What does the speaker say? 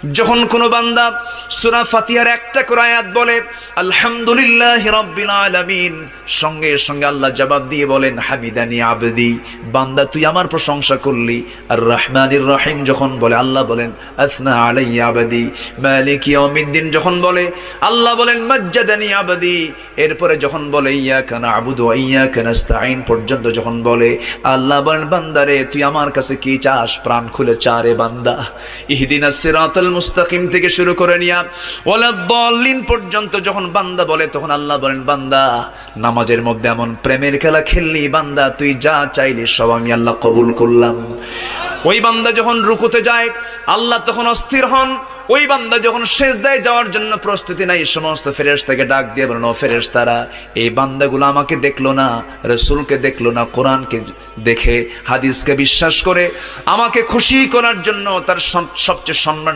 যখন কোন বান্দা সূরা ফাতিহার একটা করে আয়াত বলে আলহামদুলিল্লাহি রাব্বিল আলামিন, সঙ্গে সঙ্গে আল্লাহ জবাব দিয়ে বলেন হামিদানি আবদি, বান্দা তুই আমার প্রশংসা করলি। আর রহমানির রহিম যখন বলে আল্লাহ বলেন আসনা আলাইয়া আবদি। মালিক ইয়াউমিদ্দিন যখন বলে আল্লাহ বলেন মাজ্জাদানি আবদি। এরপরে যখন বলে ইয়াকা না'বুদু ওয়া ইয়াকা নাস্তাঈন পর্যন্ত যখন বলে আল্লাহ বলেন বান্দারে তুই আমার কাছে কি চাস, প্রাণ খুলে চারে বান্দা। ইহদিনাস সিরাতাল মুস্তাকিম থেকে শুরু করে নিয়া ওয়ালাদ-দাল্লিন পর্যন্ত যখন বান্দা বলে তখন আল্লাহ বলেন বান্দা নামাজের মধ্যে এমন প্রেমের খেলা খেললি বান্দা, তুই যা চাইলি সব আমি আল্লাহ কবুল করলাম। ওই বান্দা যখন রুকুতে যায় আল্লাহ তখন অস্থির হন। ওই বান্দা যখন সিজদায় যাওয়ার জন্য প্রস্তুতি নাই, সমস্ত ফেরেশতাকে ডাক দিয়ে বলেন ও ফেরেশতারা, এই বান্দাগুলো আমাকে দেখলো না, রাসূলকে দেখলো না, কোরআনকে দেখে হাদিসকে বিশ্বাস করে আমাকে খুশি করার জন্য তার সবচেয়ে সম্মান